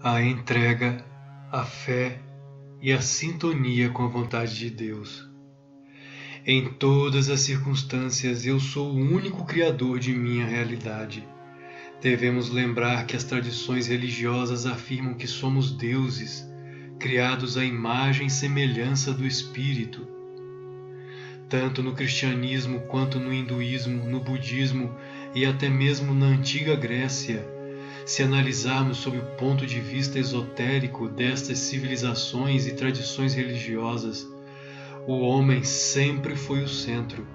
a entrega, a fé e a sintonia com a vontade de Deus. Em todas as circunstâncias, eu sou o único criador de minha realidade. Devemos lembrar que as tradições religiosas afirmam que somos deuses, criados à imagem e semelhança do Espírito. Tanto no cristianismo quanto no hinduísmo, no budismo e até mesmo na antiga Grécia, se analisarmos sob o ponto de vista esotérico destas civilizações e tradições religiosas, o homem sempre foi o centro,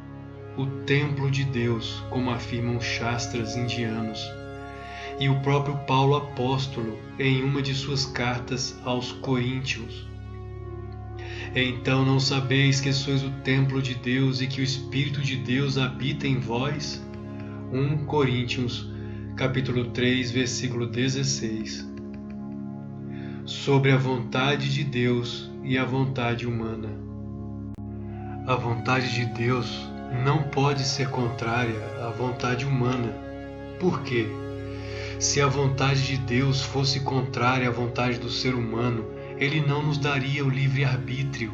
o templo de Deus, como afirmam os Shastras indianos. E o próprio Paulo apóstolo, em uma de suas cartas aos Coríntios: então não sabeis que sois o templo de Deus e que o Espírito de Deus habita em vós? 1 Coríntios, capítulo 3, versículo 16. Sobre a vontade de Deus e a vontade humana. A vontade de Deus não pode ser contrária à vontade humana. Por quê? Se a vontade de Deus fosse contrária à vontade do ser humano, Ele não nos daria o livre-arbítrio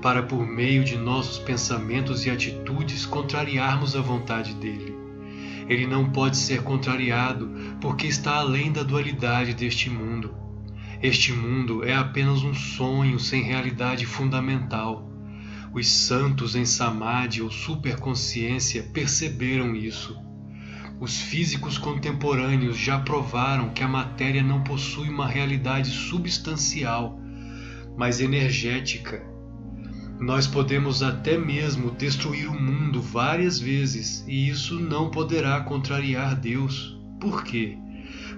para, por meio de nossos pensamentos e atitudes, contrariarmos a vontade dele. Ele não pode ser contrariado porque está além da dualidade deste mundo. Este mundo é apenas um sonho sem realidade fundamental. Os santos em Samadhi ou superconsciência perceberam isso. Os físicos contemporâneos já provaram que a matéria não possui uma realidade substancial, mas energética. Nós podemos até mesmo destruir o mundo várias vezes e isso não poderá contrariar Deus. Por quê?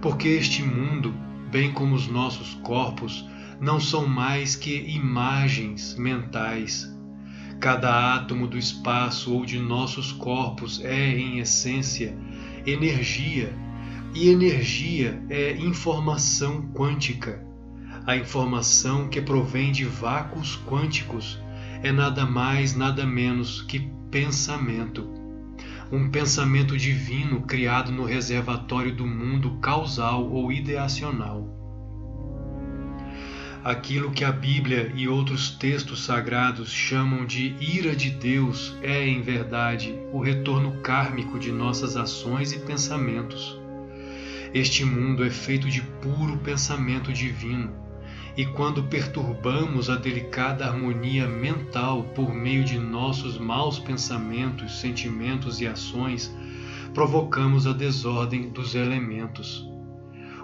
Porque este mundo, bem como os nossos corpos, não são mais que imagens mentais. Cada átomo do espaço ou de nossos corpos é, em essência, energia, e energia é informação quântica. A informação que provém de vácuos quânticos é nada mais, nada menos que pensamento. Um pensamento divino criado no reservatório do mundo causal ou ideacional. Aquilo que a Bíblia e outros textos sagrados chamam de ira de Deus é, em verdade, o retorno kármico de nossas ações e pensamentos. Este mundo é feito de puro pensamento divino, e quando perturbamos a delicada harmonia mental por meio de nossos maus pensamentos, sentimentos e ações, provocamos a desordem dos elementos.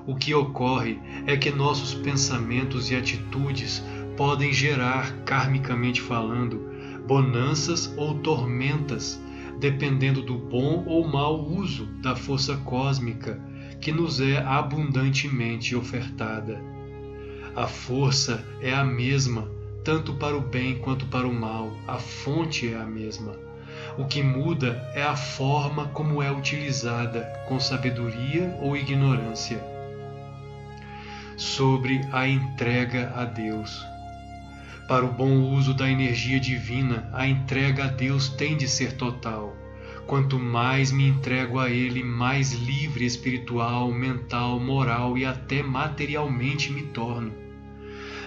O que ocorre é que nossos pensamentos e atitudes podem gerar, karmicamente falando, bonanças ou tormentas, dependendo do bom ou mau uso da força cósmica que nos é abundantemente ofertada. A força é a mesma, tanto para o bem quanto para o mal. A fonte é a mesma. O que muda é a forma como é utilizada, com sabedoria ou ignorância. Sobre a entrega a Deus. Para o bom uso da energia divina, a entrega a Deus tem de ser total. Quanto mais me entrego a Ele, mais livre espiritual, mental, moral e até materialmente me torno.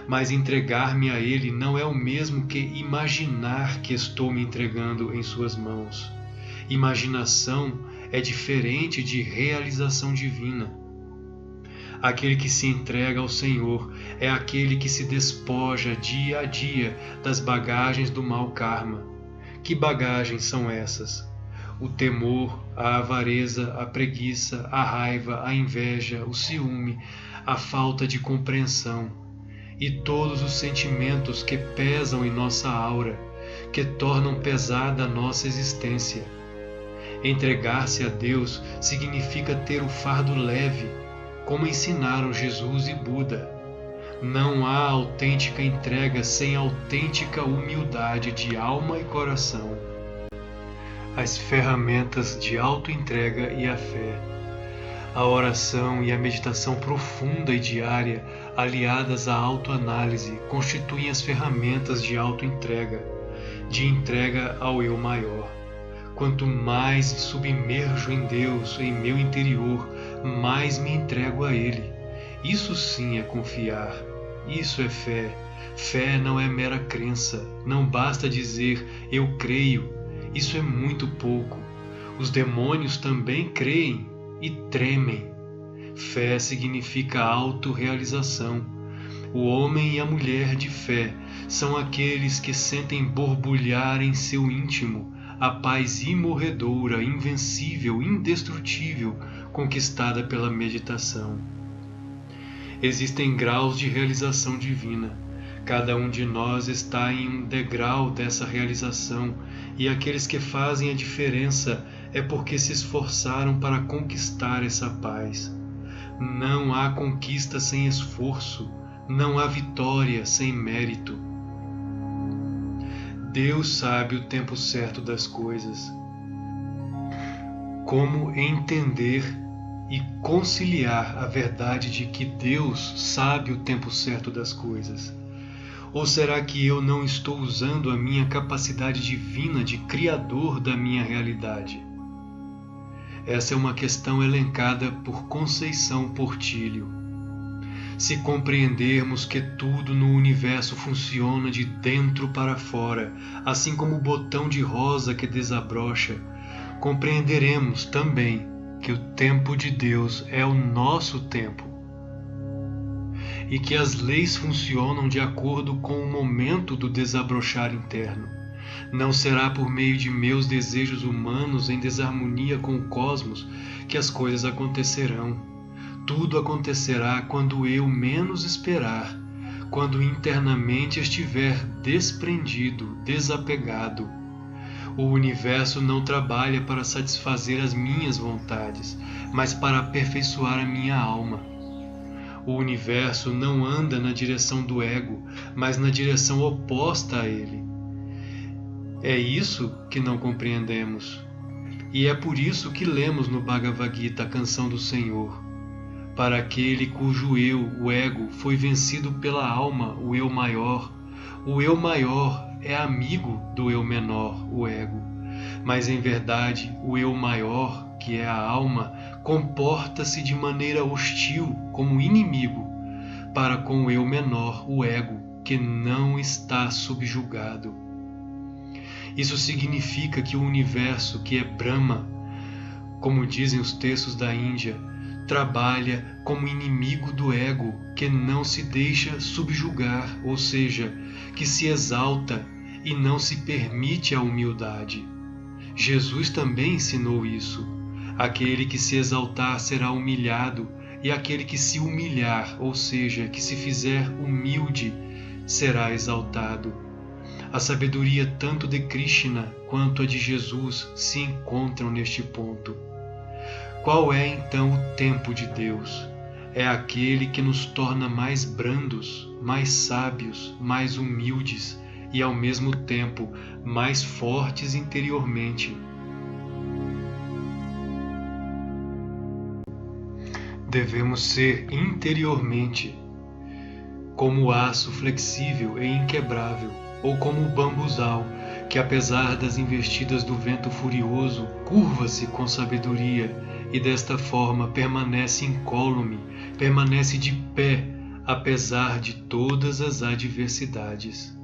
Mas entregar-me a Ele não é o mesmo que imaginar que estou me entregando em Suas mãos. Imaginação é diferente de realização divina. Aquele que se entrega ao Senhor é aquele que se despoja dia a dia das bagagens do mau karma. Que bagagens são essas? O temor, a avareza, a preguiça, a raiva, a inveja, o ciúme, a falta de compreensão e todos os sentimentos que pesam em nossa aura, que tornam pesada a nossa existência. Entregar-se a Deus significa ter o fardo leve, como ensinaram Jesus e Buda. Não há autêntica entrega sem autêntica humildade de alma e coração. As ferramentas de autoentrega e a fé. A oração e a meditação profunda e diária, aliadas à autoanálise, constituem as ferramentas de autoentrega, de entrega ao eu maior. Quanto mais submerjo em Deus, em meu interior, mais me entrego a Ele. Isso sim é confiar, isso é fé. Fé não é mera crença, não basta dizer eu creio, isso é muito pouco. Os demônios também creem e tremem. Fé significa autorrealização. O homem e a mulher de fé são aqueles que sentem borbulhar em seu íntimo a paz imorredoura, invencível, indestrutível, conquistada pela meditação. Existem graus de realização divina. Cada um de nós está em um degrau dessa realização, e aqueles que fazem a diferença é porque se esforçaram para conquistar essa paz. Não há conquista sem esforço, não há vitória sem mérito. Deus sabe o tempo certo das coisas. Como entender e conciliar a verdade de que Deus sabe o tempo certo das coisas? Ou será que eu não estou usando a minha capacidade divina de criador da minha realidade? Essa é uma questão elencada por Conceição Portillo. Se compreendermos que tudo no universo funciona de dentro para fora, assim como o botão de rosa que desabrocha, compreenderemos também que o tempo de Deus é o nosso tempo e que as leis funcionam de acordo com o momento do desabrochar interno. Não será por meio de meus desejos humanos em desarmonia com o cosmos que as coisas acontecerão. Tudo acontecerá quando eu menos esperar, quando internamente estiver desprendido, desapegado. O universo não trabalha para satisfazer as minhas vontades, mas para aperfeiçoar a minha alma. O universo não anda na direção do ego, mas na direção oposta a ele. É isso que não compreendemos. E é por isso que lemos no Bhagavad Gita a canção do Senhor. Para aquele cujo eu, o ego, foi vencido pela alma, o eu maior é amigo do eu menor, o ego. Mas em verdade, o eu maior, que é a alma, comporta-se de maneira hostil, como inimigo, para com o eu menor, o ego, que não está subjugado. Isso significa que o universo, que é Brahma, como dizem os textos da Índia, trabalha como inimigo do ego, que não se deixa subjugar, ou seja, que se exalta e não se permite a humildade. Jesus também ensinou isso. Aquele que se exaltar será humilhado, e aquele que se humilhar, ou seja, que se fizer humilde, será exaltado. A sabedoria tanto de Krishna quanto a de Jesus se encontram neste ponto. Qual é então o tempo de Deus? É aquele que nos torna mais brandos, mais sábios, mais humildes e ao mesmo tempo mais fortes interiormente. Devemos ser interiormente como o aço flexível e inquebrável, ou como o bambuzal, que apesar das investidas do vento furioso, curva-se com sabedoria e desta forma permanece incólume, permanece de pé, apesar de todas as adversidades.